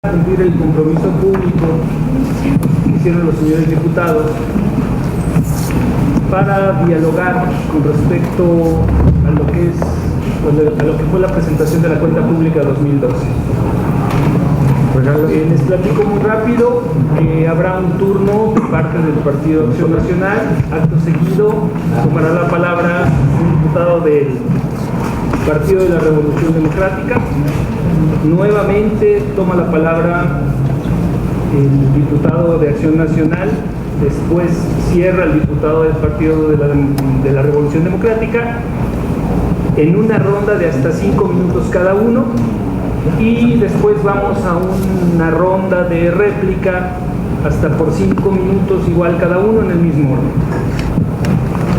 Cumplir el compromiso público que hicieron los señores diputados para dialogar con respecto a lo que fue la presentación de la cuenta pública 2012. Les platico muy rápido que habrá un turno de parte del Partido Acción Nacional. Acto seguido tomará la palabra un diputado del Partido de la Revolución Democrática. Nuevamente toma la palabra el diputado de Acción Nacional, después cierra el diputado del Partido de la Revolución Democrática en una ronda de hasta 5 minutos cada uno, y después vamos a una ronda de réplica hasta por 5 minutos igual cada uno en el mismo orden.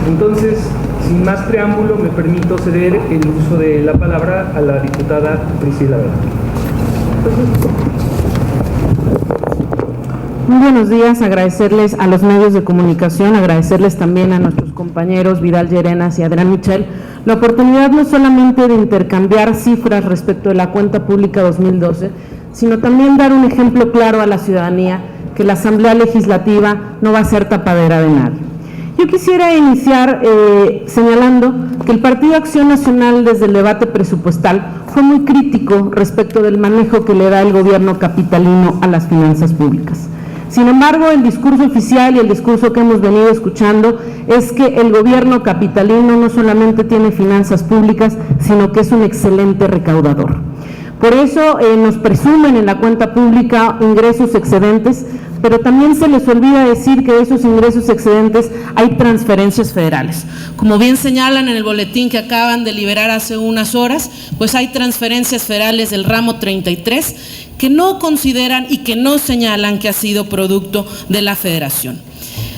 Entonces, sin más preámbulo, me permito ceder el uso de la palabra a la diputada Priscila Vera. Muy buenos días, agradecerles a los medios de comunicación, agradecerles también a nuestros compañeros Vidal Llerenas y Adrián Michel la oportunidad no solamente de intercambiar cifras respecto de la cuenta pública 2012, sino también dar un ejemplo claro a la ciudadanía que la Asamblea Legislativa no va a ser tapadera de nadie. Yo quisiera iniciar señalando que el Partido Acción Nacional desde el debate presupuestal fue muy crítico respecto del manejo que le da el gobierno capitalino a las finanzas públicas. Sin embargo, el discurso oficial y el discurso que hemos venido escuchando es que el gobierno capitalino no solamente tiene finanzas públicas, sino que es un excelente recaudador. Por eso nos presumen en la cuenta pública ingresos excedentes, pero también se les olvida decir que de esos ingresos excedentes hay transferencias federales. Como bien señalan en el boletín que acaban de liberar hace unas horas, pues hay transferencias federales del ramo 33 que no consideran y que no señalan que ha sido producto de la federación.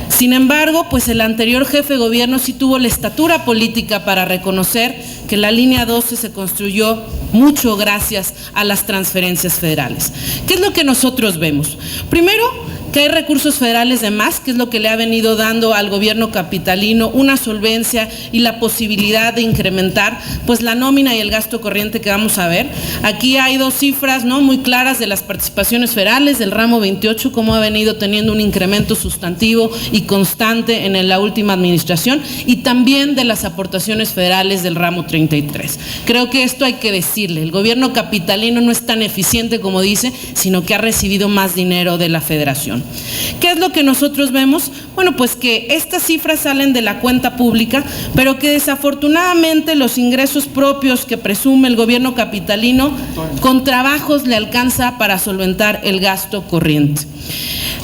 Sin embargo, pues el anterior jefe de gobierno sí tuvo la estatura política para reconocer que la línea 12 se construyó mucho gracias a las transferencias federales. ¿Qué es lo que nosotros vemos? Primero, que hay recursos federales de más, que es lo que le ha venido dando al gobierno capitalino una solvencia y la posibilidad de incrementar pues la nómina y el gasto corriente que vamos a ver. Aquí hay dos cifras muy claras de las participaciones federales del ramo 28, cómo ha venido teniendo un incremento sustantivo y constante en la última administración, y también de las aportaciones federales del ramo 33. Creo que esto hay que decirle, el gobierno capitalino no es tan eficiente como dice, sino que ha recibido más dinero de la federación. ¿Qué es lo que nosotros vemos? Bueno, pues que estas cifras salen de la cuenta pública, pero que desafortunadamente los ingresos propios que presume el gobierno capitalino con trabajos le alcanza para solventar el gasto corriente.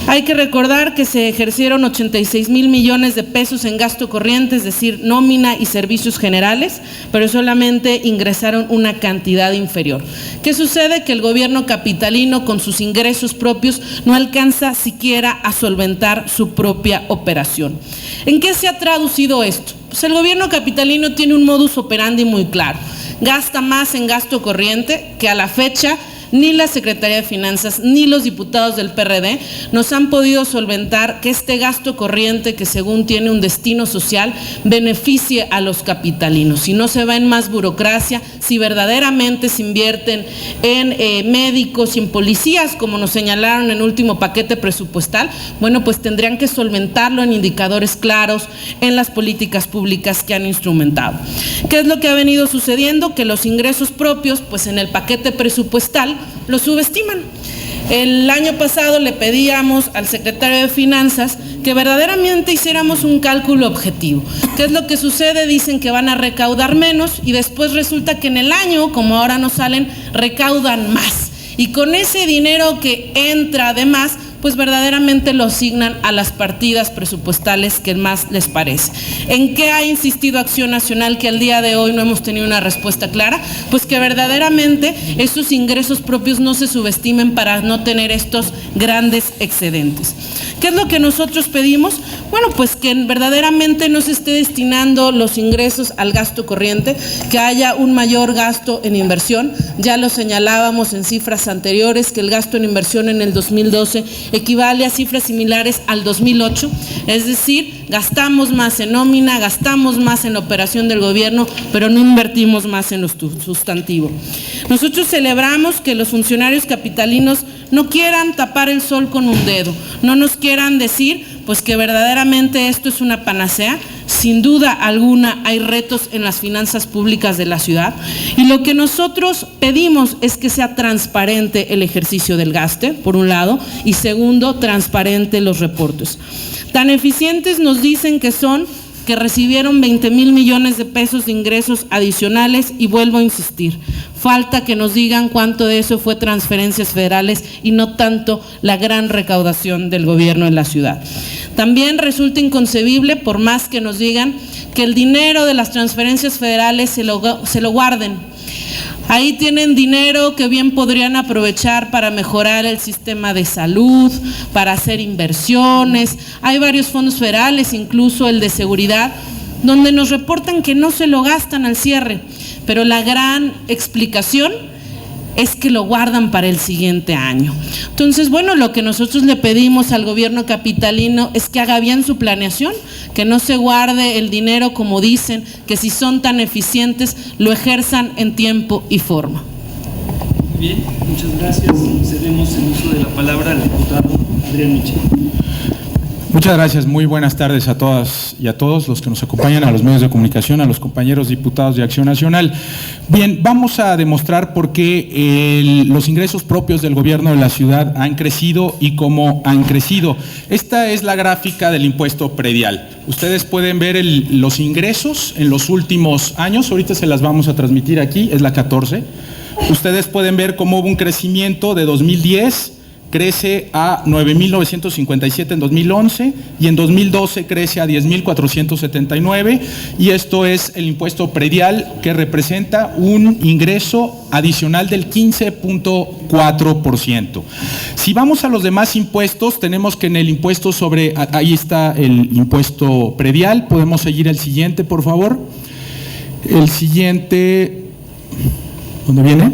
Hay que recordar que se ejercieron 86,000 millones de pesos en gasto corriente, es decir, nómina y servicios generales, pero solamente ingresaron una cantidad inferior. ¿Qué sucede? Que el gobierno capitalino con sus ingresos propios no alcanza siquiera a solventar su propia operación. ¿En qué se ha traducido esto? Pues el gobierno capitalino tiene un modus operandi muy claro. Gasta más en gasto corriente que a la fecha ni la Secretaría de Finanzas ni los diputados del PRD nos han podido solventar que este gasto corriente, que según tiene un destino social, beneficie a los capitalinos. Si no se va en más burocracia, si verdaderamente se invierten en médicos y en policías, como nos señalaron en el último paquete presupuestal, bueno, pues tendrían que solventarlo en indicadores claros, en las políticas públicas que han instrumentado. ¿Qué es lo que ha venido sucediendo? Que los ingresos propios, pues en el paquete presupuestal, lo subestiman. El año pasado le pedíamos al secretario de Finanzas que verdaderamente hiciéramos un cálculo objetivo. ¿Qué es lo que sucede? Dicen que van a recaudar menos y después resulta que en el año, como ahora no salen, recaudan más. Y con ese dinero que entra de más, pues verdaderamente lo asignan a las partidas presupuestales que más les parece. ¿En qué ha insistido Acción Nacional que al día de hoy no hemos tenido una respuesta clara? Pues que verdaderamente esos ingresos propios no se subestimen para no tener estos grandes excedentes. ¿Qué es lo que nosotros pedimos? Bueno, pues que verdaderamente no se esté destinando los ingresos al gasto corriente, que haya un mayor gasto en inversión. Ya lo señalábamos en cifras anteriores, que el gasto en inversión en el 2012 equivale a cifras similares al 2008, es decir, gastamos más en nómina, gastamos más en la operación del gobierno, pero no invertimos más en lo sustantivo. Nosotros celebramos que los funcionarios capitalinos no quieran tapar el sol con un dedo, no nos quieran decir pues que verdaderamente esto es una panacea. Sin duda alguna hay retos en las finanzas públicas de la ciudad y lo que nosotros pedimos es que sea transparente el ejercicio del gasto, por un lado, y segundo, transparente los reportes. Tan eficientes nos dicen que son que recibieron 20,000 millones de pesos de ingresos adicionales y vuelvo a insistir, falta que nos digan cuánto de eso fue transferencias federales y no tanto la gran recaudación del gobierno en la ciudad. También resulta inconcebible, por más que nos digan, que el dinero de las transferencias federales se lo guarden. Ahí tienen dinero que bien podrían aprovechar para mejorar el sistema de salud, para hacer inversiones. Hay varios fondos federales, incluso el de seguridad, donde nos reportan que no se lo gastan al cierre, pero la gran explicación es que lo guardan para el siguiente año. Entonces, bueno, lo que nosotros le pedimos al gobierno capitalino es que haga bien su planeación, que no se guarde el dinero como dicen, que si son tan eficientes lo ejerzan en tiempo y forma. Bien, muchas gracias. Cedemos el uso de la palabra al diputado Adrián Michel. Muchas gracias, muy buenas tardes a todas y a todos los que nos acompañan, a los medios de comunicación, a los compañeros diputados de Acción Nacional. Bien, vamos a demostrar por qué los ingresos propios del gobierno de la ciudad han crecido y cómo han crecido. Esta es la gráfica del impuesto predial. Ustedes pueden ver los ingresos en los últimos años, ahorita se las vamos a transmitir aquí, es la 14. Ustedes pueden ver cómo hubo un crecimiento de 2010, crece a 9,957 en 2011 y en 2012 crece a 10,479 y esto es el impuesto predial que representa un ingreso adicional del 15.4%. Si vamos a los demás impuestos, tenemos que en el impuesto sobre, ahí está el impuesto predial, podemos seguir el siguiente, por favor. El siguiente, ¿dónde viene?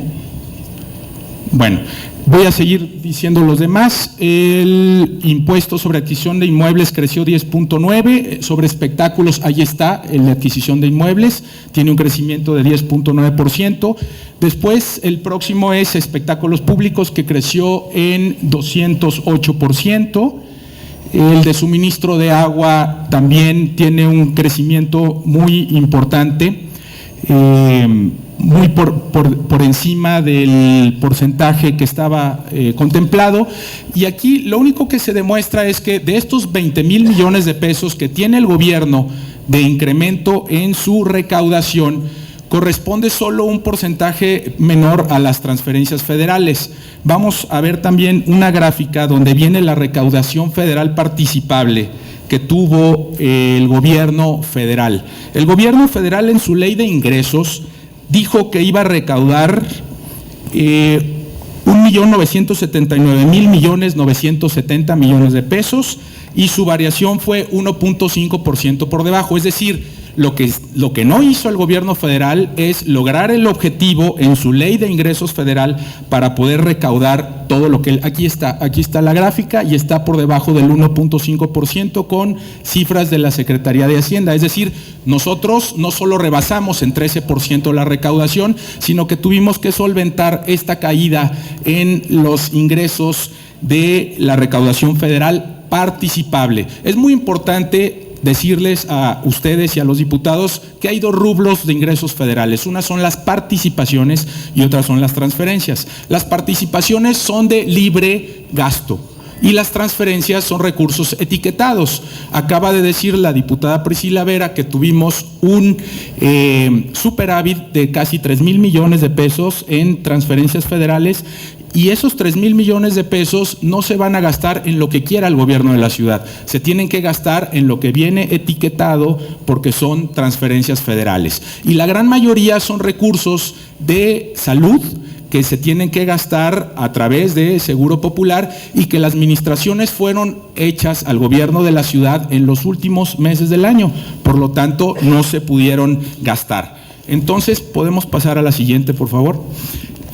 Bueno, voy a seguir diciendo los demás. El impuesto sobre adquisición de inmuebles creció 10.9, sobre espectáculos, ahí está, la adquisición de inmuebles, tiene un crecimiento de 10.9%. Después, el próximo es espectáculos públicos, que creció en 208%. El de suministro de agua también tiene un crecimiento muy importante, muy por encima del porcentaje que estaba contemplado. Y aquí lo único que se demuestra es que de estos 20,000 millones de pesos que tiene el gobierno de incremento en su recaudación, corresponde solo un porcentaje menor a las transferencias federales. Vamos a ver también una gráfica donde viene la recaudación federal participable que tuvo el gobierno federal. El gobierno federal en su ley de ingresos dijo que iba a recaudar 1,979,970 millones de pesos y su variación fue 1.5% por debajo, es decir, lo que no hizo el gobierno federal es lograr el objetivo en su ley de ingresos federal para poder recaudar todo lo que aquí está la gráfica y está por debajo del 1.5% con cifras de la Secretaría de Hacienda, es decir, nosotros no solo rebasamos en 13% la recaudación, sino que tuvimos que solventar esta caída en los ingresos de la recaudación federal participable. Es muy importante decirles a ustedes y a los diputados que hay dos rubros de ingresos federales. Una son las participaciones y otras son las transferencias. Las participaciones son de libre gasto y las transferencias son recursos etiquetados. Acaba de decir la diputada Priscila Vera que tuvimos un superávit de casi 3,000 millones de pesos en transferencias federales. Y esos 3,000 millones de pesos no se van a gastar en lo que quiera el gobierno de la ciudad, se tienen que gastar en lo que viene etiquetado porque son transferencias federales. Y la gran mayoría son recursos de salud que se tienen que gastar a través de Seguro Popular y que las administraciones fueron hechas al gobierno de la ciudad en los últimos meses del año, por lo tanto no se pudieron gastar. Entonces, ¿podemos pasar a la siguiente, por favor?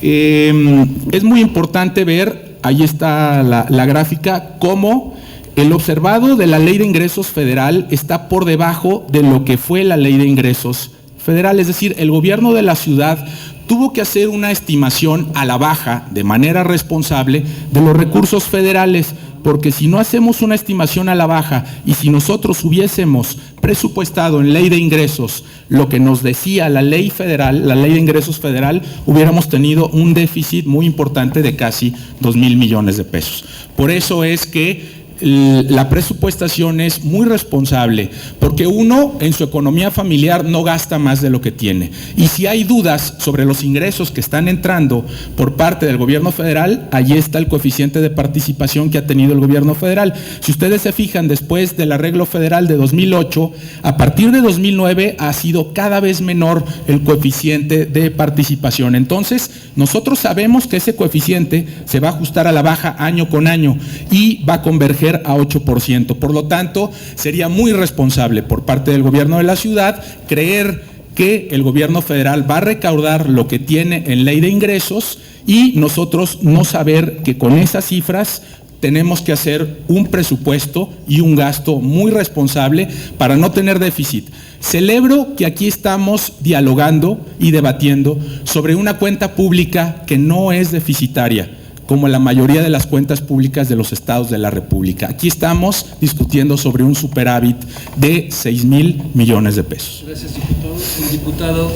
Es muy importante ver, ahí está la gráfica, cómo el observado de la Ley de Ingresos Federal está por debajo de lo que fue la Ley de Ingresos Federal, es decir, el gobierno de la ciudad tuvo que hacer una estimación a la baja, de manera responsable, de los recursos federales, porque si no hacemos una estimación a la baja y si nosotros hubiésemos presupuestado en ley de ingresos lo que nos decía la ley federal, la ley de ingresos federal, hubiéramos tenido un déficit muy importante de casi 2,000 millones de pesos. Por eso es que la presupuestación es muy responsable, porque uno en su economía familiar no gasta más de lo que tiene. Y si hay dudas sobre los ingresos que están entrando por parte del gobierno federal, allí está el coeficiente de participación que ha tenido el gobierno federal. Si ustedes se fijan, después del arreglo federal de 2008, a partir de 2009 ha sido cada vez menor el coeficiente de participación. Entonces, nosotros sabemos que ese coeficiente se va a ajustar a la baja año con año y va a converger a 8%. Por lo tanto, sería muy irresponsable por parte del gobierno de la ciudad creer que el gobierno federal va a recaudar lo que tiene en ley de ingresos y nosotros no saber que con esas cifras tenemos que hacer un presupuesto y un gasto muy responsable para no tener déficit. Celebro que aquí estamos dialogando y debatiendo sobre una cuenta pública que no es deficitaria, como la mayoría de las cuentas públicas de los estados de la República. Aquí estamos discutiendo sobre un superávit de 6,000 millones de pesos. Gracias, diputado. El diputado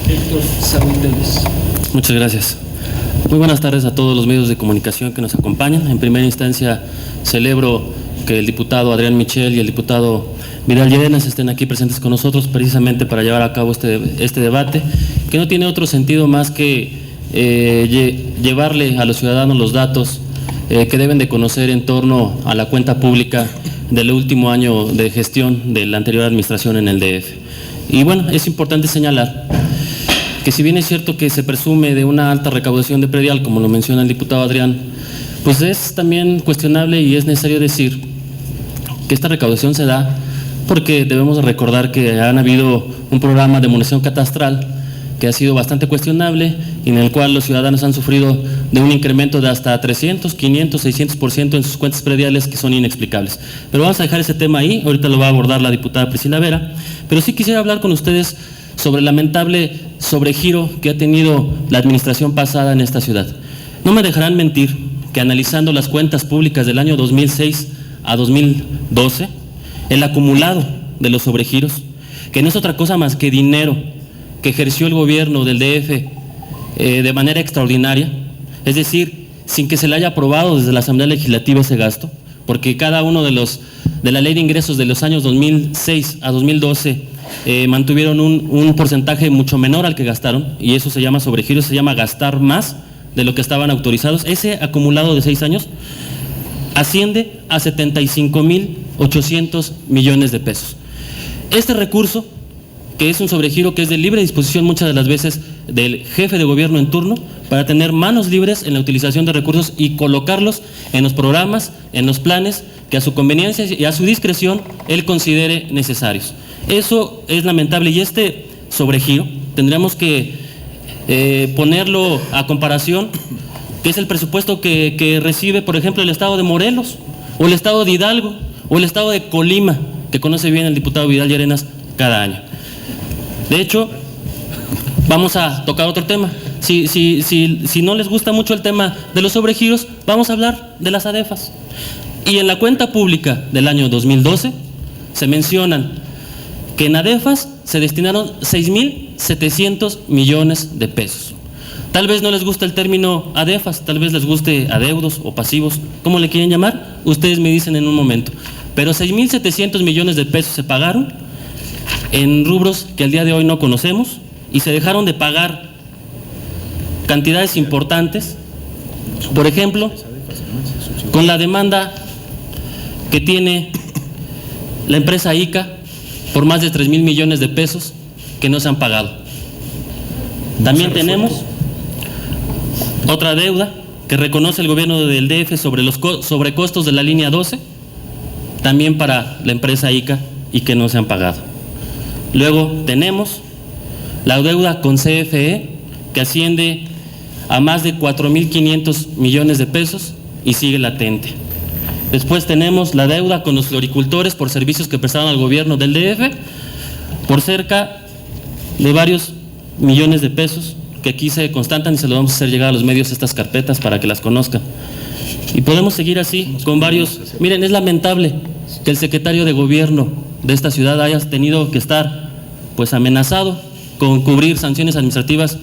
Héctor Saúl Telles. Muchas gracias. Muy buenas tardes a todos los medios de comunicación que nos acompañan. En primera instancia, celebro que el diputado Adrián Michel y el diputado Vidal Llerenas estén aquí presentes con nosotros precisamente para llevar a cabo este debate, que no tiene otro sentido más que llevarle a los ciudadanos los datos que deben de conocer en torno a la cuenta pública del último año de gestión de la anterior administración en el DF. Y bueno, es importante señalar que si bien es cierto que se presume de una alta recaudación de predial, como lo menciona el diputado Adrián, pues es también cuestionable y es necesario decir que esta recaudación se da porque debemos de recordar que han habido un programa de demolición catastral que ha sido bastante cuestionable y en el cual los ciudadanos han sufrido de un incremento de hasta 300, 500, 600% en sus cuentas prediales que son inexplicables. Pero vamos a dejar ese tema ahí, ahorita lo va a abordar la diputada Priscila Vera, pero sí quisiera hablar con ustedes sobre el lamentable sobregiro que ha tenido la administración pasada en esta ciudad. No me dejarán mentir que analizando las cuentas públicas del año 2006 a 2012, el acumulado de los sobregiros, que no es otra cosa más que dinero que ejerció el gobierno del DF de manera extraordinaria, es decir, sin que se le haya aprobado desde la Asamblea Legislativa ese gasto, porque cada uno de la ley de ingresos de los años 2006 a 2012 mantuvieron un porcentaje mucho menor al que gastaron, y eso se llama sobregiro, se llama gastar más de lo que estaban autorizados. Ese acumulado de 6 años asciende a 75,800 millones de pesos. Este recurso, que es un sobregiro que es de libre disposición muchas de las veces del jefe de gobierno en turno, para tener manos libres en la utilización de recursos y colocarlos en los programas, en los planes que a su conveniencia y a su discreción él considere necesarios. Eso es lamentable y este sobregiro tendríamos que ponerlo a comparación, que es el presupuesto que recibe, por ejemplo, el estado de Morelos, o el estado de Hidalgo, o el estado de Colima, que conoce bien el diputado Vidal Llerenas cada año. De hecho, vamos a tocar otro tema. Si no les gusta mucho el tema de los sobregiros, vamos a hablar de las ADEFAS. Y en la cuenta pública del año 2012 se mencionan que en ADEFAS se destinaron 6,700 millones de pesos. Tal vez no les guste el término ADEFAS, tal vez les guste adeudos o pasivos, ¿cómo le quieren llamar? Ustedes me dicen en un momento. Pero 6,700 millones de pesos se pagaron en rubros que al día de hoy no conocemos y se dejaron de pagar cantidades importantes, por ejemplo, con la demanda que tiene la empresa ICA por más de 3,000 millones de pesos que no se han pagado. También tenemos otra deuda que reconoce el gobierno del DF sobre los sobrecostos de la línea 12, también para la empresa ICA y que no se han pagado. Luego tenemos la deuda con CFE, que asciende a más de 4,500 millones de pesos y sigue latente. Después tenemos la deuda con los floricultores por servicios que prestaron al gobierno del DF por cerca de varios millones de pesos, que aquí se constatan y se lo vamos a hacer llegar a los medios estas carpetas para que las conozcan. Y podemos seguir así con varios. Miren, es lamentable que el secretario de gobierno de esta ciudad haya tenido que estar pues amenazado con cubrir sanciones administrativas,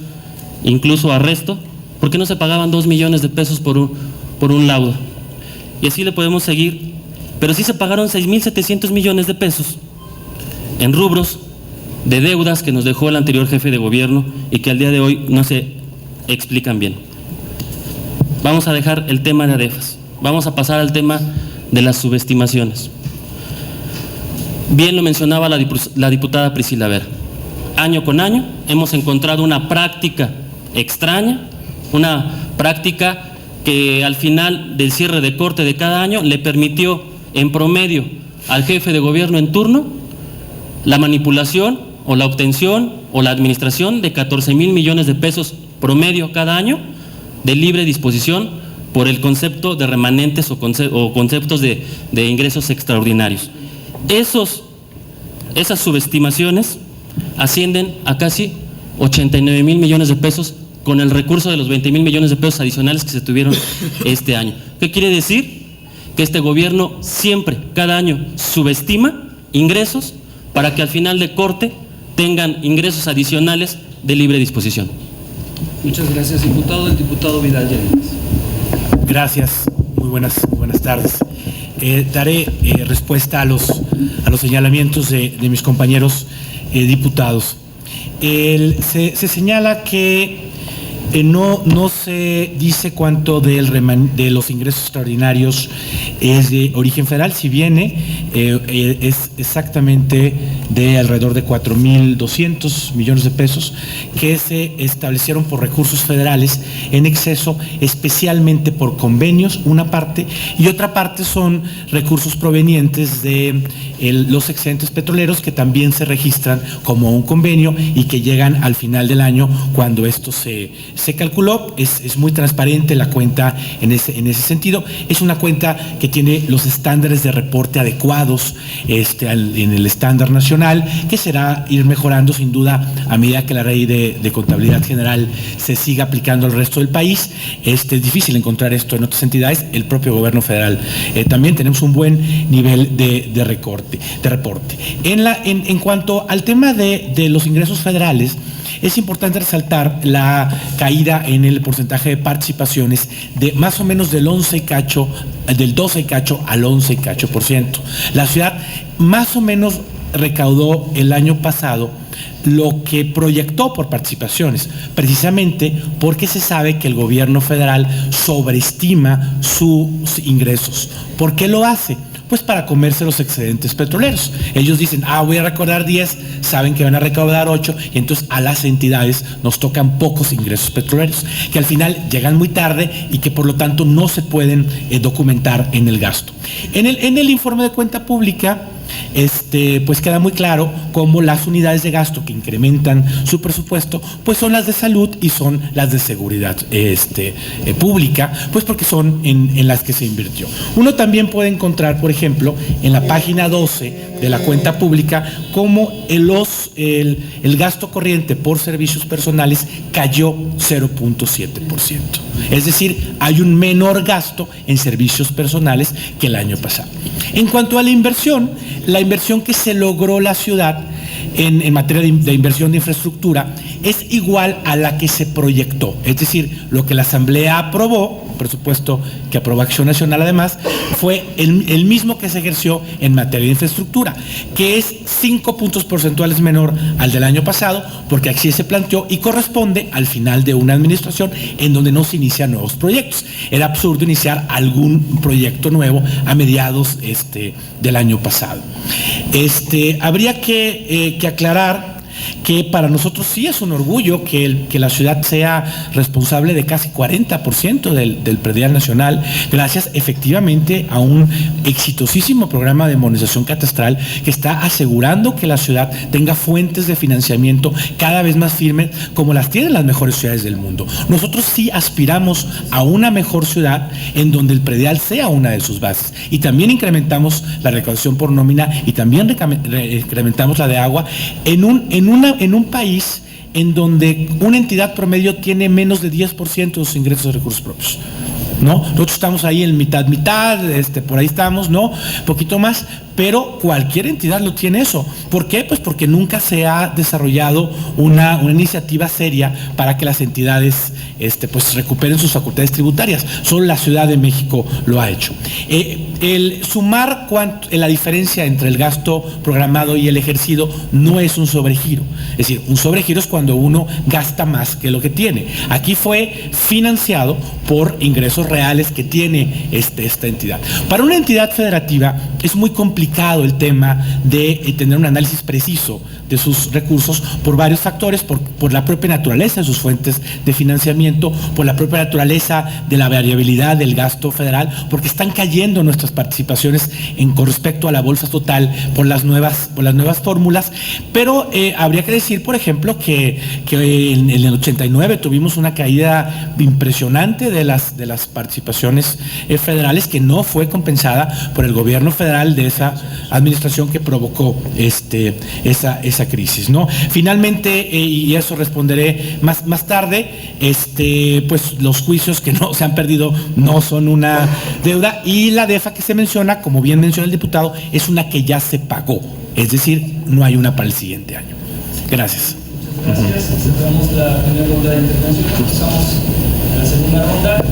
incluso arresto, porque no se pagaban 2 millones de pesos por un laudo. Y así le podemos seguir, pero sí se pagaron 6.700 millones de pesos en rubros de deudas que nos dejó el anterior jefe de gobierno y que al día de hoy no se explican bien. Vamos a dejar el tema de ADEFAS, vamos a pasar al tema de las subestimaciones. Bien lo mencionaba la diputada Priscila Vera. Año con año hemos encontrado una práctica extraña, una práctica que al final del cierre de corte de cada año le permitió en promedio al jefe de gobierno en turno la manipulación o la obtención o la administración de 14,000 millones de pesos promedio cada año de libre disposición por el concepto de remanentes o conceptos de ingresos extraordinarios. Esas subestimaciones ascienden a casi 89,000 millones de pesos con el recurso de los 20,000 millones de pesos adicionales que se tuvieron este año. ¿Qué quiere decir? Que este gobierno siempre, cada año, subestima ingresos para que al final de corte tengan ingresos adicionales de libre disposición. Muchas gracias, diputado. El diputado Vidal Llerenas. Gracias, muy buenas tardes. Daré respuesta a los señalamientos de mis compañeros diputados. Se señala que no se dice cuánto de los ingresos extraordinarios es de origen federal, si viene es exactamente de alrededor de 4,200 millones de pesos que se establecieron por recursos federales en exceso, especialmente por convenios, una parte, y otra parte son recursos provenientes de los excedentes petroleros que también se registran como un convenio y que llegan al final del año cuando esto se calculó. Es muy transparente la cuenta en ese sentido. Es una cuenta que tiene los estándares de reporte adecuados en el estándar nacional, que será ir mejorando sin duda a medida que la ley de contabilidad general se siga aplicando al resto del país. Es difícil encontrar esto en otras entidades, el propio gobierno federal. También tenemos un buen nivel de reporte. En cuanto al tema de los ingresos federales, es importante resaltar la caída en el porcentaje de participaciones de más o menos del 12 y cacho al 11 y cacho %. La ciudad más o menos recaudó el año pasado lo que proyectó por participaciones, precisamente porque se sabe que el gobierno federal sobreestima sus ingresos. ¿Por qué lo hace? Pues para comerse los excedentes petroleros. Ellos dicen, voy a recaudar 10, saben que van a recaudar 8, y entonces a las entidades nos tocan pocos ingresos petroleros, que al final llegan muy tarde y que por lo tanto no se pueden documentar en el gasto. En el informe de cuenta pública, pues queda muy claro cómo las unidades de gasto que incrementan su presupuesto, pues son las de salud y son las de seguridad pública, pues porque son en las que se invirtió. Uno también puede encontrar, por ejemplo, en la página 12 de la cuenta pública, cómo el gasto corriente por servicios personales cayó 0.7%. Es decir, hay un menor gasto en servicios personales que el año pasado. En cuanto a la inversión que se logró la ciudad en materia de inversión de infraestructura es igual a la que se proyectó. Es decir, lo que la Asamblea aprobó, un presupuesto que aprobó Acción Nacional además, fue el mismo que se ejerció en materia de infraestructura, que es 5 puntos porcentuales menor al del año pasado, porque así se planteó y corresponde al final de una administración en donde no se inician nuevos proyectos. Era absurdo iniciar algún proyecto nuevo a mediados del año pasado. Habría que aclarar que para nosotros sí es un orgullo que la ciudad sea responsable de casi 40% del predial nacional, gracias efectivamente a un exitosísimo programa de modernización catastral que está asegurando que la ciudad tenga fuentes de financiamiento cada vez más firmes, como las tienen las mejores ciudades del mundo. Nosotros sí aspiramos a una mejor ciudad en donde el predial sea una de sus bases, y también incrementamos la recaudación por nómina y también incrementamos la de agua en un país en donde una entidad promedio tiene menos de 10% de sus ingresos de recursos propios, ¿no? Nosotros estamos ahí en mitad, por ahí estamos, ¿no? Poquito más, pero cualquier entidad lo tiene eso. ¿Por qué? Pues porque nunca se ha desarrollado una iniciativa seria para que las entidades pues recuperen sus facultades tributarias. Solo la Ciudad de México lo ha hecho. El sumar la diferencia entre el gasto programado y el ejercido no es un sobregiro. Es decir, un sobregiro es cuando uno gasta más que lo que tiene. Aquí fue financiado por ingresos reales que tiene esta entidad. Para una entidad federativa es muy complicado el tema de tener un análisis preciso de sus recursos por varios factores, por la propia naturaleza de sus fuentes de financiamiento, por la propia naturaleza de la variabilidad del gasto federal, porque están cayendo nuestras participaciones con respecto a la bolsa total por las nuevas fórmulas, pero habría que decir, por ejemplo, que en el 89 tuvimos una caída impresionante de las participaciones federales que no fue compensada por el gobierno federal de esa administración que provocó esa crisis, ¿no? Finalmente, y eso responderé más tarde, pues los juicios que no se han perdido no son una deuda, y la DEFA que se menciona, como bien menciona el diputado, es una que ya se pagó, es decir, no hay una para el siguiente año. Gracias. Muchas gracias. Cerramos la primera ronda de intervenciones. Pasamos a la segunda ronda.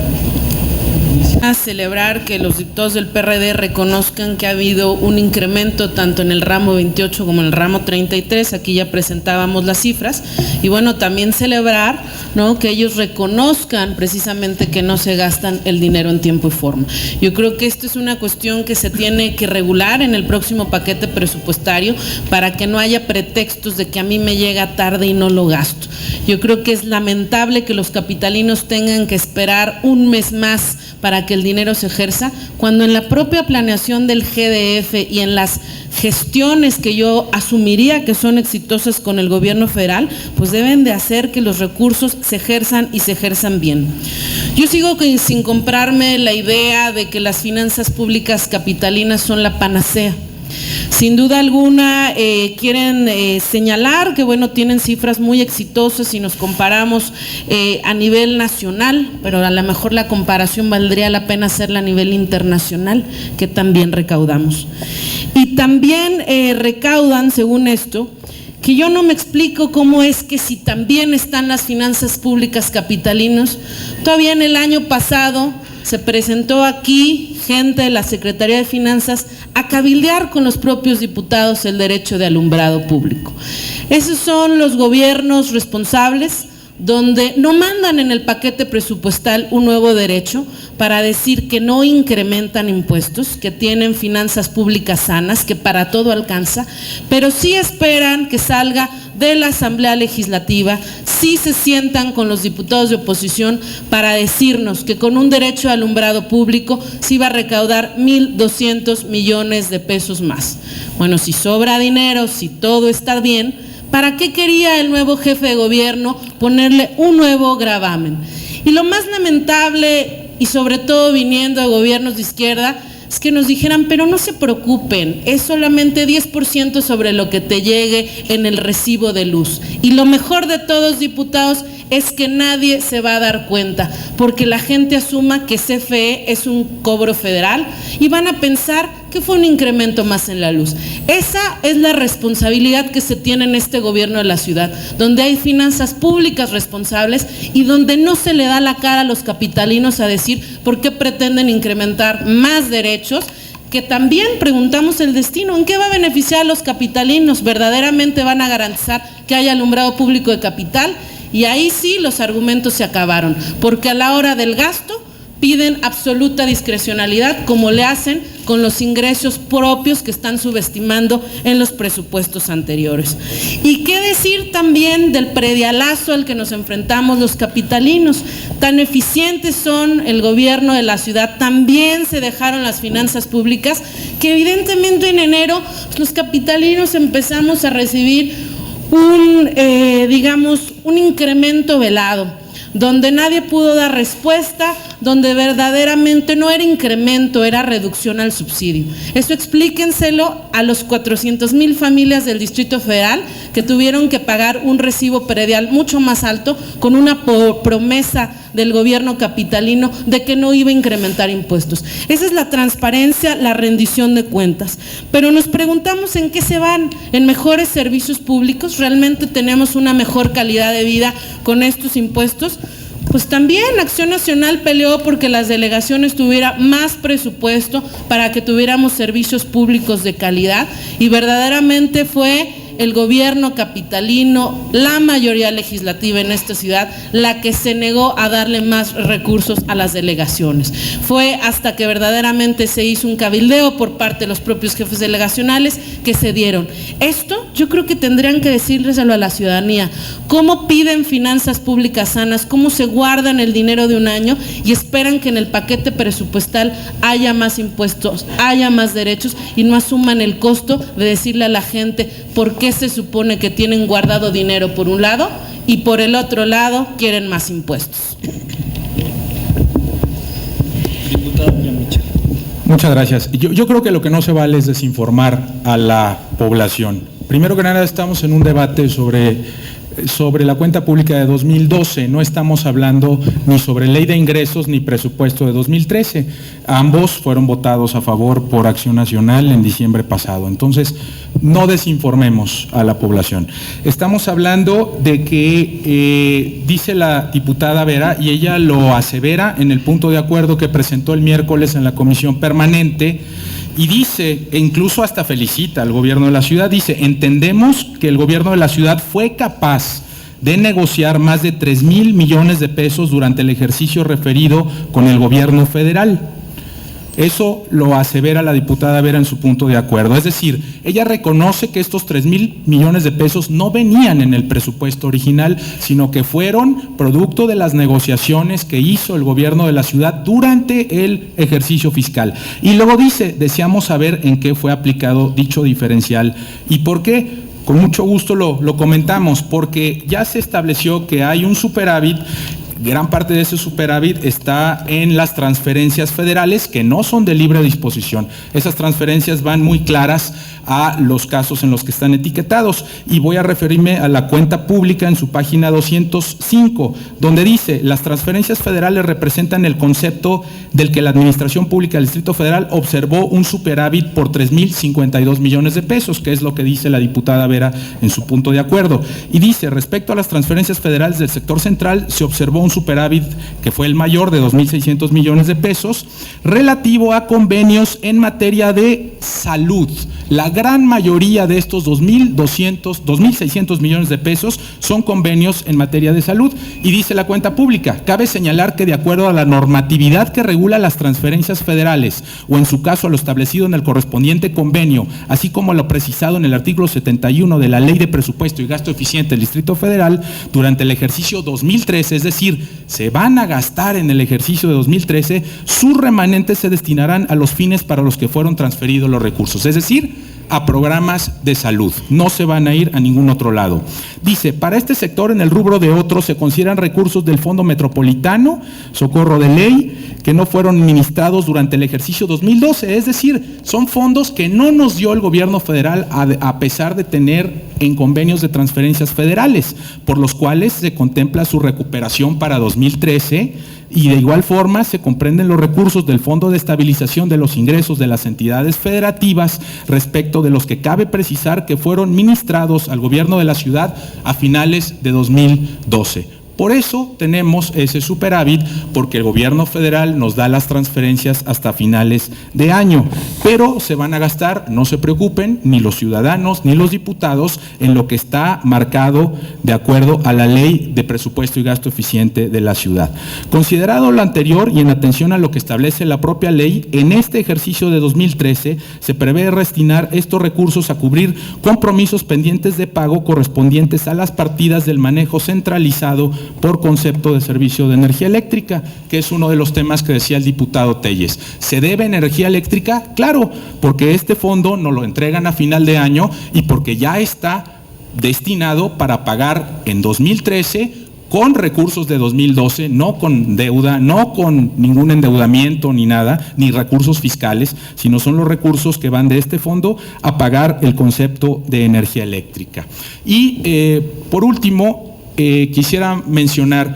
A celebrar que los diputados del PRD reconozcan que ha habido un incremento tanto en el ramo 28 como en el ramo 33, aquí ya presentábamos las cifras, y bueno, también celebrar, ¿no?, que ellos reconozcan precisamente que no se gastan el dinero en tiempo y forma. Yo creo que esto es una cuestión que se tiene que regular en el próximo paquete presupuestario para que no haya pretextos de que a mí me llega tarde y no lo gasto. Yo creo que es lamentable que los capitalinos tengan que esperar un mes más para que el dinero se ejerza, cuando en la propia planeación del GDF y en las gestiones que yo asumiría que son exitosas con el gobierno federal, pues deben de hacer que los recursos se ejerzan y se ejerzan bien. Yo sigo sin comprarme la idea de que las finanzas públicas capitalinas son la panacea. Sin duda alguna quieren señalar que bueno, tienen cifras muy exitosas si nos comparamos a nivel nacional, pero a lo mejor la comparación valdría la pena hacerla a nivel internacional, que también recaudamos. Y también recaudan, según esto, que yo no me explico cómo es que si también están las finanzas públicas capitalinos, todavía en el año pasado se presentó aquí gente de la Secretaría de Finanzas a cabildear con los propios diputados el derecho de alumbrado público. Esos son los gobiernos responsables, donde no mandan en el paquete presupuestal un nuevo derecho para decir que no incrementan impuestos, que tienen finanzas públicas sanas, que para todo alcanza, pero sí esperan que salga de la Asamblea Legislativa, sí se sientan con los diputados de oposición para decirnos que con un derecho de alumbrado público sí va a recaudar 1,200 millones de pesos más. Bueno, si sobra dinero, si todo está bien, ¿para qué quería el nuevo jefe de gobierno ponerle un nuevo gravamen? Y lo más lamentable, y sobre todo viniendo de gobiernos de izquierda, es que nos dijeran, pero no se preocupen, es solamente 10% sobre lo que te llegue en el recibo de luz. Y lo mejor de todos, diputados, es que nadie se va a dar cuenta, porque la gente asuma que CFE es un cobro federal y van a pensar que fue un incremento más en la luz. Esa es la responsabilidad que se tiene en este gobierno de la ciudad, donde hay finanzas públicas responsables y donde no se le da la cara a los capitalinos a decir por qué pretenden incrementar más derechos, que también preguntamos el destino, ¿en qué va a beneficiar a los capitalinos? ¿Verdaderamente van a garantizar que haya alumbrado público de capital? Y ahí sí los argumentos se acabaron, porque a la hora del gasto piden absoluta discrecionalidad, como le hacen con los ingresos propios que están subestimando en los presupuestos anteriores. ¿Y qué decir también del predialazo al que nos enfrentamos los capitalinos? Tan eficientes son el gobierno de la ciudad, también se dejaron las finanzas públicas, que evidentemente en enero los capitalinos empezamos a recibir un incremento velado. donde nadie pudo dar respuesta, donde verdaderamente no era incremento, era reducción al subsidio. Eso explíquenselo a los 400,000 familias del Distrito Federal que tuvieron que pagar un recibo predial mucho más alto con una promesa del gobierno capitalino de que no iba a incrementar impuestos. Esa es la transparencia, la rendición de cuentas. Pero nos preguntamos en qué se van, en mejores servicios públicos. ¿Realmente tenemos una mejor calidad de vida con estos impuestos? Pues también Acción Nacional peleó porque las delegaciones tuvieran más presupuesto para que tuviéramos servicios públicos de calidad, y verdaderamente fue el gobierno capitalino, la mayoría legislativa en esta ciudad, la que se negó a darle más recursos a las delegaciones. Fue hasta que verdaderamente se hizo un cabildeo por parte de los propios jefes delegacionales que se dieron. Esto yo creo que tendrían que decírselo a la ciudadanía. ¿Cómo piden finanzas públicas sanas? ¿Cómo se guardan el dinero de un año y esperan que en el paquete presupuestal haya más impuestos, haya más derechos, y no asuman el costo de decirle a la gente por qué se supone que tienen guardado dinero por un lado y por el otro lado quieren más impuestos? Diputado Michel. Muchas gracias. Yo creo que lo que no se vale es desinformar a la población. Primero que nada, estamos en un debate sobre la cuenta pública de 2012, no estamos hablando ni sobre ley de ingresos ni presupuesto de 2013, ambos fueron votados a favor por Acción Nacional en diciembre pasado, entonces no desinformemos a la población. Estamos hablando de que dice la diputada Vera, y ella lo asevera en el punto de acuerdo que presentó el miércoles en la comisión permanente, y dice, e incluso hasta felicita al gobierno de la ciudad, dice: entendemos que el gobierno de la ciudad fue capaz de negociar más de 3,000 millones de pesos durante el ejercicio referido con el gobierno federal. Eso lo asevera la diputada Vera en su punto de acuerdo. Es decir, ella reconoce que estos 3,000 millones de pesos no venían en el presupuesto original, sino que fueron producto de las negociaciones que hizo el gobierno de la ciudad durante el ejercicio fiscal. Y luego dice: deseamos saber en qué fue aplicado dicho diferencial y por qué. Con mucho gusto lo comentamos, porque ya se estableció que hay un superávit. Gran parte de ese superávit está en las transferencias federales que no son de libre disposición. Esas transferencias van muy claras a los casos en los que están etiquetados, y voy a referirme a la cuenta pública en su página 205, donde dice: las transferencias federales representan el concepto del que la Administración Pública del Distrito Federal observó un superávit por 3,052 millones de pesos, que es lo que dice la diputada Vera en su punto de acuerdo. Y dice: respecto a las transferencias federales del sector central, se observó un superávit que fue el mayor de 2,600 millones de pesos relativo a convenios en materia de salud. La gran mayoría de estos 2,600 millones de pesos son convenios en materia de salud. Y dice la cuenta pública: cabe señalar que de acuerdo a la normatividad que regula las transferencias federales, o en su caso a lo establecido en el correspondiente convenio, así como a lo precisado en el artículo 71 de la Ley de Presupuesto y Gasto Eficiente del Distrito Federal, durante el ejercicio 2013, es decir, se van a gastar en el ejercicio de 2013, sus remanentes se destinarán a los fines para los que fueron transferidos los recursos, es decir, a programas de salud, no se van a ir a ningún otro lado. Dice: para este sector, en el rubro de otros, se consideran recursos del Fondo Metropolitano, Socorro de Ley, que no fueron administrados durante el ejercicio 2012, es decir, son fondos que no nos dio el gobierno federal a pesar de tener en convenios de transferencias federales, por los cuales se contempla su recuperación para 2013, y de igual forma se comprenden los recursos del Fondo de Estabilización de los Ingresos de las entidades federativas, respecto de los que cabe precisar que fueron ministrados al gobierno de la ciudad a finales de 2012. Por eso tenemos ese superávit, porque el gobierno federal nos da las transferencias hasta finales de año, pero se van a gastar, no se preocupen, ni los ciudadanos ni los diputados, en lo que está marcado de acuerdo a la Ley de Presupuesto y Gasto Eficiente de la ciudad. Considerado lo anterior y en atención a lo que establece la propia ley, en este ejercicio de 2013 se prevé destinar estos recursos a cubrir compromisos pendientes de pago correspondientes a las partidas del manejo centralizado por concepto de servicio de energía eléctrica, que es uno de los temas que decía el diputado Telles. ¿Se debe energía eléctrica? Claro, porque este fondo nos lo entregan a final de año y porque ya está destinado para pagar en 2013 con recursos de 2012, no con deuda, no con ningún endeudamiento ni nada, ni recursos fiscales, sino son los recursos que van de este fondo a pagar el concepto de energía eléctrica. Y por último, quisiera mencionar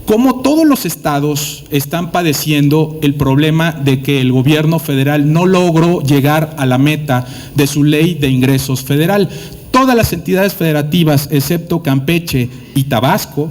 cómo todos los estados están padeciendo el problema de que el gobierno federal no logró llegar a la meta de su ley de ingresos federal. Todas las entidades federativas, excepto Campeche y Tabasco,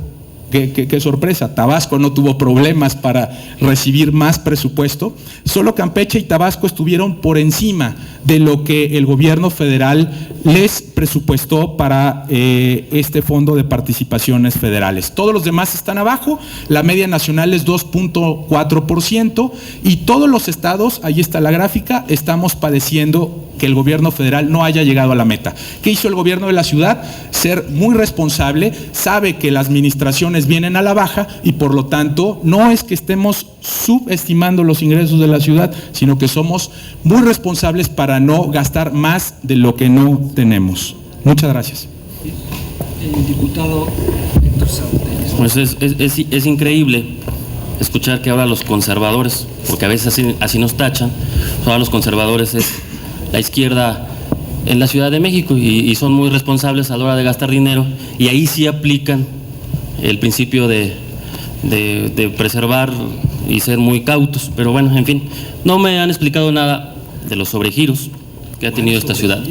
qué sorpresa, Tabasco no tuvo problemas para recibir más presupuesto, solo Campeche y Tabasco estuvieron por encima de lo que el gobierno federal les presupuestó para este fondo de participaciones federales. Todos los demás están abajo, la media nacional es 2.4% y todos los estados, ahí está la gráfica, estamos padeciendo que el gobierno federal no haya llegado a la meta. ¿Qué hizo el gobierno de la ciudad? Ser muy responsable, sabe que las administraciones vienen a la baja y por lo tanto no es que estemos subestimando los ingresos de la ciudad, sino que somos muy responsables para no gastar más de lo que no tenemos. Muchas gracias. El diputado Héctor Sabater. Pues es increíble escuchar que ahora los conservadores, porque a veces así nos tachan, ahora los conservadores es la izquierda en la Ciudad de México y son muy responsables a la hora de gastar dinero y ahí sí aplican el principio de preservar y ser muy cautos, pero bueno, en fin, no me han explicado nada de los sobregiros que ha tenido esta ciudad,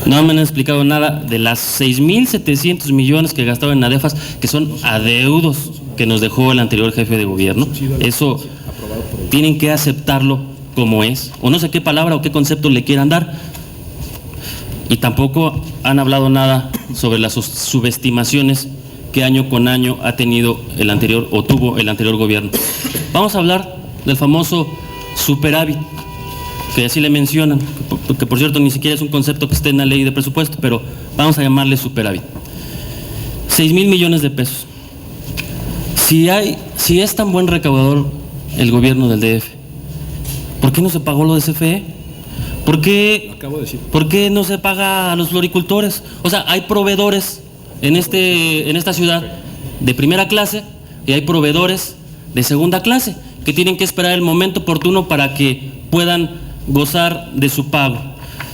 no me han explicado nada de las 6.700 millones que gastaron en ADEFAS, que son adeudos que nos dejó el anterior jefe de gobierno. Eso tienen que aceptarlo como es, o no sé qué palabra o qué concepto le quieran dar, y tampoco han hablado nada sobre las subestimaciones que año con año ha tenido el anterior o tuvo el anterior gobierno. Vamos a hablar del famoso superávit, que así le mencionan, que por cierto ni siquiera es un concepto que esté en la ley de presupuesto, pero vamos a llamarle superávit. 6,000 millones de pesos. Si es tan buen recaudador el gobierno del DF, ¿por qué no se pagó lo de CFE? ¿Por qué no se paga a los floricultores? O sea, hay proveedores en esta ciudad de primera clase y hay proveedores de segunda clase que tienen que esperar el momento oportuno para que puedan gozar de su pago.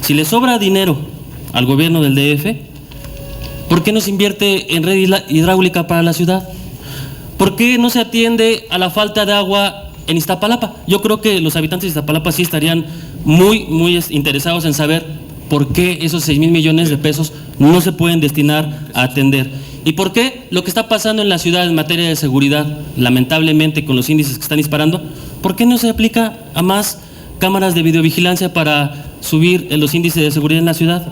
Si le sobra dinero al gobierno del DF, ¿por qué no se invierte en red hidráulica para la ciudad? ¿Por qué no se atiende a la falta de agua en Iztapalapa? Yo creo que los habitantes de Iztapalapa sí estarían muy interesados en saber por qué esos 6,000 millones de pesos no se pueden destinar a atender. ¿Y por qué lo que está pasando en la ciudad en materia de seguridad, lamentablemente con los índices que están disparando, por qué no se aplica a más cámaras de videovigilancia para subir los índices de seguridad en la ciudad?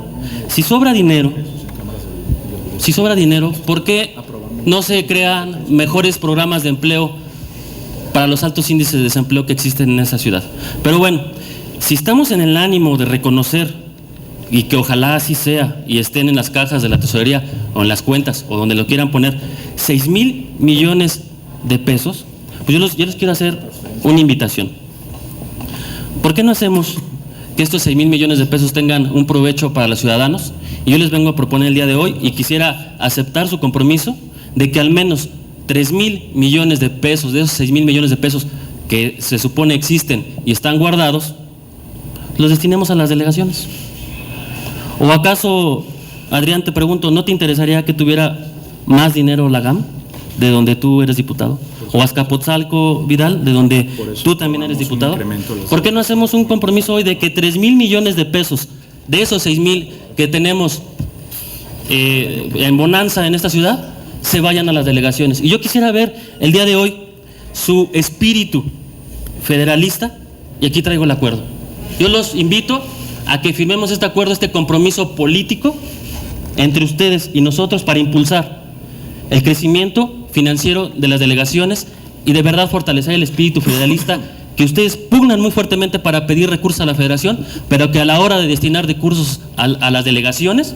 Si sobra dinero, ¿por qué no se crean mejores programas de empleo para los altos índices de desempleo que existen en esa ciudad? Pero bueno, si estamos en el ánimo de reconocer, y que ojalá así sea, y estén en las cajas de la tesorería o en las cuentas o donde lo quieran poner, 6,000 millones de pesos, pues yo les quiero hacer una invitación. ¿Por qué no hacemos que estos 6,000 millones de pesos tengan un provecho para los ciudadanos? Y yo les vengo a proponer el día de hoy y quisiera aceptar su compromiso de que al menos 3,000 millones de pesos de esos 6,000 millones de pesos que se supone existen y están guardados, los destinemos a las delegaciones. ¿O acaso, Adrián, te pregunto, ¿no te interesaría que tuviera más dinero la GAM, de donde tú eres diputado? ¿O Azcapotzalco, Vidal, de donde tú también eres diputado? ¿Por qué no hacemos un compromiso hoy de que 3,000 millones de pesos, de esos 6,000 que tenemos en bonanza en esta ciudad, se vayan a las delegaciones? Y yo quisiera ver el día de hoy su espíritu federalista, y aquí traigo el acuerdo. Yo los invito a que firmemos este acuerdo, este compromiso político entre ustedes y nosotros para impulsar el crecimiento financiero de las delegaciones y de verdad fortalecer el espíritu federalista que ustedes pugnan muy fuertemente para pedir recursos a la federación, pero que a la hora de destinar recursos a las delegaciones,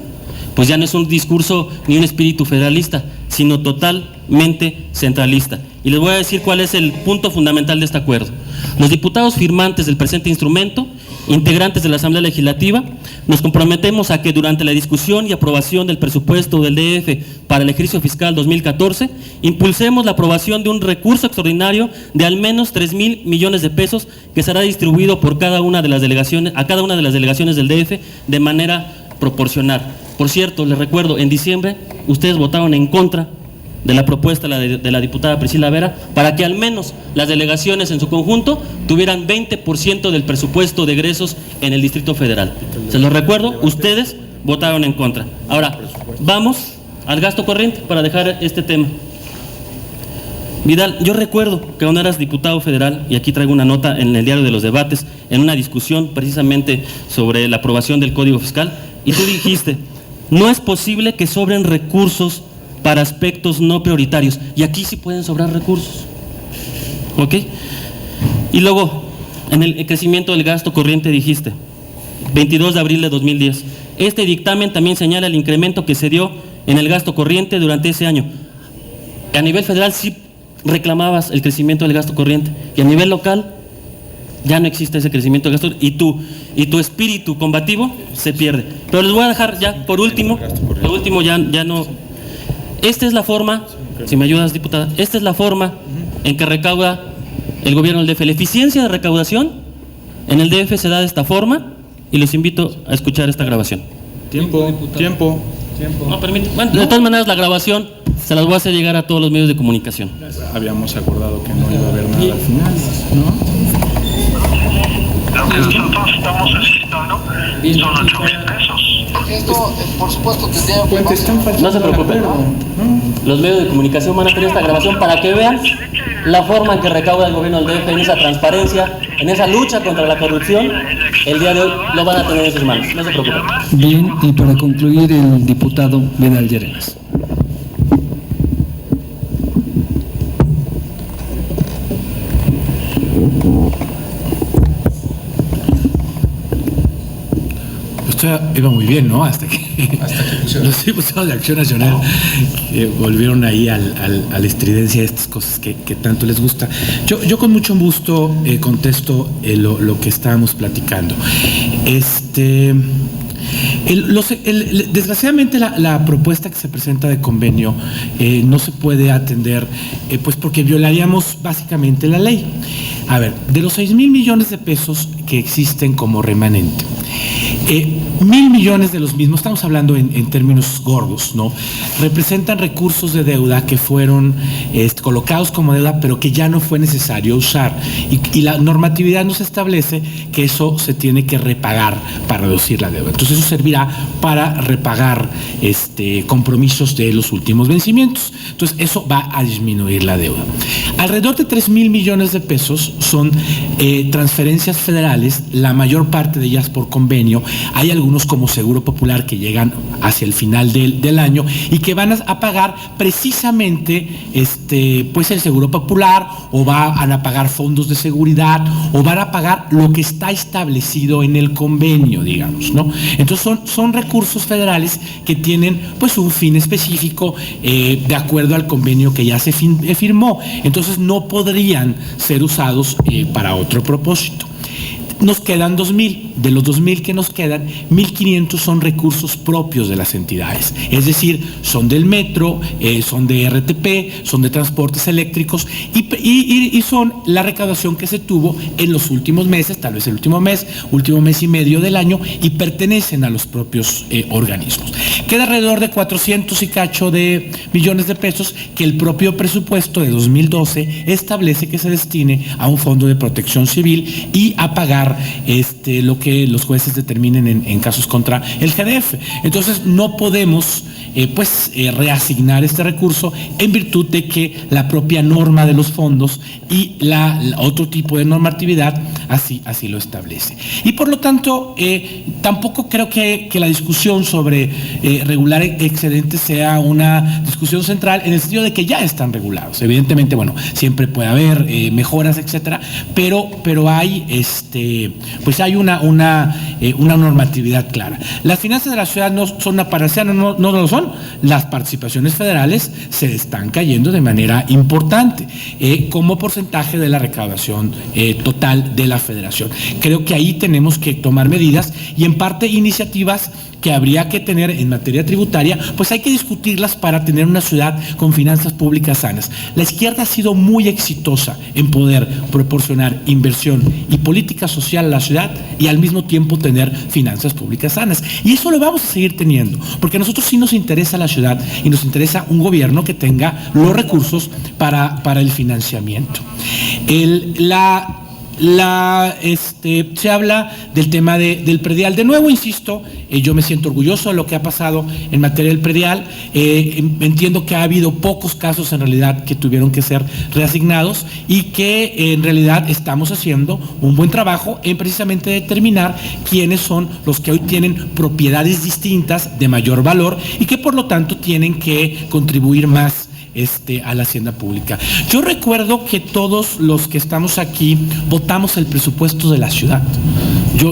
pues ya no es un discurso ni un espíritu federalista, sino totalmente centralista. Y les voy a decir cuál es el punto fundamental de este acuerdo. Los diputados firmantes del presente instrumento integrantes de la Asamblea Legislativa, nos comprometemos a que durante la discusión y aprobación del presupuesto del DF para el ejercicio fiscal 2014, impulsemos la aprobación de un recurso extraordinario de al menos 3,000 millones de pesos que será distribuido por cada una de las delegaciones, a cada una de las delegaciones del DF de manera proporcional. Por cierto, les recuerdo, en diciembre ustedes votaron en contra de la propuesta de la diputada Priscila Vera para que al menos las delegaciones en su conjunto tuvieran 20% del presupuesto de egresos en el Distrito Federal. Se los recuerdo, ustedes votaron en contra. Ahora, vamos al gasto corriente para dejar este tema. Vidal, yo recuerdo que cuando eras diputado federal, y aquí traigo una nota en el diario de los debates, en una discusión precisamente sobre la aprobación del Código Fiscal, y tú dijiste, no es posible que sobren recursos para aspectos no prioritarios, y aquí sí pueden sobrar recursos, ¿ok? Y luego, en el crecimiento del gasto corriente dijiste, 22 de abril de 2010, este dictamen también señala el incremento que se dio en el gasto corriente durante ese año. A nivel federal sí reclamabas el crecimiento del gasto corriente, y a nivel local ya no existe ese crecimiento del gasto, y tu espíritu combativo se pierde. Pero les voy a dejar ya, por último, lo último ya no... Esta es la forma, si me ayudas, diputada, esta es la forma en que recauda el gobierno del DF. La eficiencia de recaudación en el DF se da de esta forma, y los invito a escuchar esta grabación. Tiempo. No, permite. Bueno, de todas maneras, la grabación se las voy a hacer llegar a todos los medios de comunicación. Habíamos acordado que no iba a haber nada al final, ¿no? Lo que nosotros estamos necesitando son 8,000 pesos. Esto, por supuesto, tendría que... No se preocupen. Los medios de comunicación van a tener esta grabación para que vean la forma en que recauda el gobierno del DF, en esa transparencia, en esa lucha contra la corrupción. El día de hoy lo van a tener en sus manos. No se preocupen. Bien, y para concluir, el diputado Vidal Llerenas. Iba muy bien, ¿no? Hasta que los diputados de Acción Nacional volvieron ahí a la estridencia de estas cosas que tanto les gusta. Yo con mucho gusto contesto lo que estábamos platicando. Desgraciadamente la propuesta que se presenta de convenio no se puede atender pues porque violaríamos básicamente la ley. A ver, de los 6,000 millones de pesos que existen como remanente, 1,000 millones de los mismos, estamos hablando en términos gordos, ¿no? Representan recursos de deuda que fueron colocados como deuda, pero que ya no fue necesario usar. Y la normatividad nos establece que eso se tiene que repagar para reducir la deuda. Entonces eso servirá para repagar compromisos de los últimos vencimientos. Entonces eso va a disminuir la deuda. Alrededor de 3,000 millones de pesos son transferencias federales, la mayor parte de ellas por convenio. Hay algunos como Seguro Popular que llegan hacia el final del año y que van a pagar precisamente pues el Seguro Popular, o van a pagar fondos de seguridad, o van a pagar lo que está establecido en el convenio, digamos, ¿no? Entonces son recursos federales que tienen pues un fin específico de acuerdo al convenio que ya se firmó. Entonces no podrían ser usados para otro propósito. Nos quedan 2,000. De los 2,000 que nos quedan, 1,500 son recursos propios de las entidades. Es decir, son del metro, son de RTP, son de transportes eléctricos y son la recaudación que se tuvo en los últimos meses, tal vez el último mes y medio del año, y pertenecen a los propios organismos. Queda alrededor de 400 y cacho de millones de pesos que el propio presupuesto de 2012 establece que se destine a un fondo de protección civil y a pagar lo que los jueces determinen en casos contra el GDF. Entonces no podemos reasignar este recurso en virtud de que la propia norma de los fondos y la otro tipo de normatividad así lo establece. Y por lo tanto tampoco creo que la discusión sobre regular excedentes sea una discusión central, en el sentido de que ya están regulados. Evidentemente, bueno, siempre puede haber mejoras, etcétera, pero hay pues hay una una normatividad clara. Las finanzas de la ciudad no son una panacea, no lo son. Las participaciones federales se están cayendo de manera importante como porcentaje de la recaudación total de la federación. Creo que ahí tenemos que tomar medidas y en parte iniciativas que habría que tener en materia tributaria, pues hay que discutirlas para tener una ciudad con finanzas públicas sanas. La izquierda ha sido muy exitosa en poder proporcionar inversión y política social a la ciudad y al mismo tiempo tener finanzas públicas sanas. Y eso lo vamos a seguir teniendo, porque a nosotros sí nos interesa la ciudad y nos interesa un gobierno que tenga los recursos para el financiamiento. Se habla del tema del predial. De nuevo, insisto, yo me siento orgulloso de lo que ha pasado en materia del predial. Entiendo que ha habido pocos casos en realidad que tuvieron que ser reasignados y que en realidad estamos haciendo un buen trabajo en precisamente determinar quiénes son los que hoy tienen propiedades distintas de mayor valor y que por lo tanto tienen que contribuir más a la hacienda pública. Yo recuerdo que todos los que estamos aquí votamos el presupuesto de la ciudad.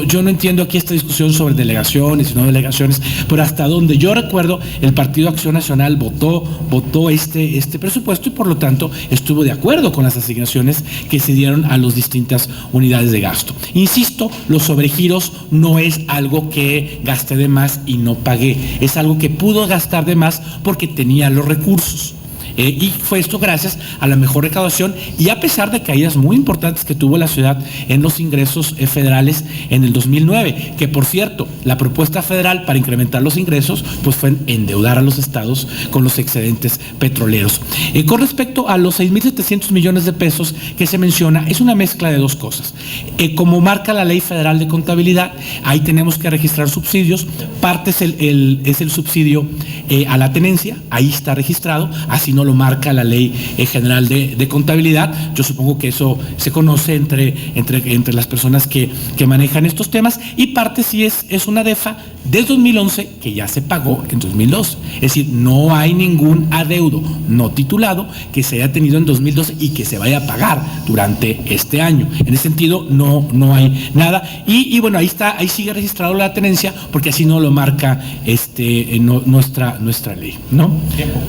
Yo no entiendo aquí esta discusión sobre delegaciones y no delegaciones, pero hasta donde yo recuerdo, el Partido Acción Nacional votó este presupuesto y por lo tanto estuvo de acuerdo con las asignaciones que se dieron a las distintas unidades de gasto. Insisto, los sobregiros no es algo que gasté de más y no pagué, es algo que pudo gastar de más porque tenía los recursos. Y fue esto gracias a la mejor recaudación y a pesar de caídas muy importantes que tuvo la ciudad en los ingresos federales en el 2009, que por cierto, la propuesta federal para incrementar los ingresos pues fue endeudar a los estados con los excedentes petroleros. Con respecto a los 6.700 millones de pesos que se menciona, es una mezcla de dos cosas. Como marca la Ley Federal de Contabilidad, ahí tenemos que registrar subsidios, parte es el subsidio a la tenencia, ahí está registrado, así no lo marca la Ley General de Contabilidad. Yo supongo que eso se conoce entre las personas que manejan estos temas y parte sí es una DEFA del 2011 que ya se pagó en 2012. Es decir, no hay ningún adeudo no titulado que se haya tenido en 2012 y que se vaya a pagar durante este año. En ese sentido no hay nada y bueno, ahí sigue registrado la tenencia porque así no lo marca nuestra ley, ¿no? Tiempo.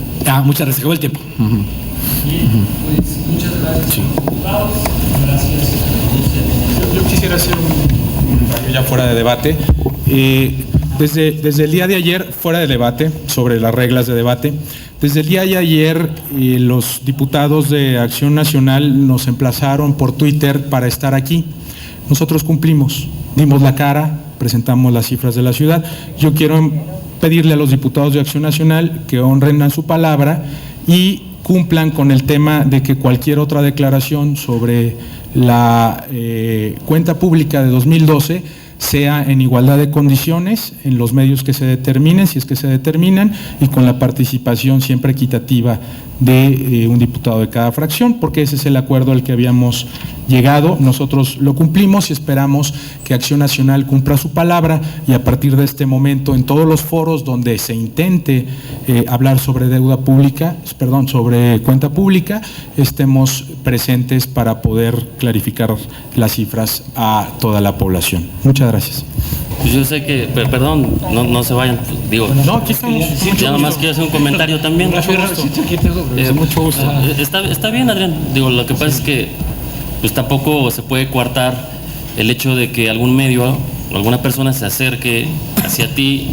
Muchas gracias. Acabó el tiempo. Pues muchas gracias. Sí. Gracias. Yo quisiera hacer un comentario ya fuera de debate. Desde el día de ayer, fuera de debate, sobre las reglas de debate, desde el día de ayer los diputados de Acción Nacional nos emplazaron por Twitter para estar aquí. Nosotros cumplimos, dimos la cara, presentamos las cifras de la ciudad. Yo quiero pedirle a los diputados de Acción Nacional que honren a su palabra y cumplan con el tema de que cualquier otra declaración sobre la cuenta pública de 2012 sea en igualdad de condiciones en los medios que se determinen, si es que se determinan, y con la participación siempre equitativa de un diputado de cada fracción, porque ese es el acuerdo al que habíamos llegado. Nosotros lo cumplimos y esperamos que Acción Nacional cumpla su palabra y a partir de este momento en todos los foros donde se intente hablar sobre deuda pública, sobre cuenta pública, estemos presentes para poder clarificar las cifras a toda la población. Muchas gracias. Pues yo sé que, perdón, no se vayan, digo. No, aquí estamos. Nada más quiero hacer un comentario también. Mucho gusto. Está bien, Adrián. Digo, lo que pasa es que pues tampoco se puede coartar el hecho de que algún medio o alguna persona se acerque hacia ti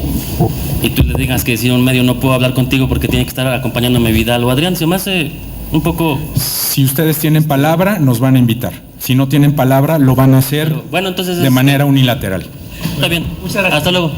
y tú le digas que si un medio no puedo hablar contigo porque tiene que estar acompañándome Vidal o Adrián. Se me hace un poco. Si ustedes tienen palabra, nos van a invitar. Si no tienen palabra, lo van a hacer de manera unilateral. Está bien. Hasta luego.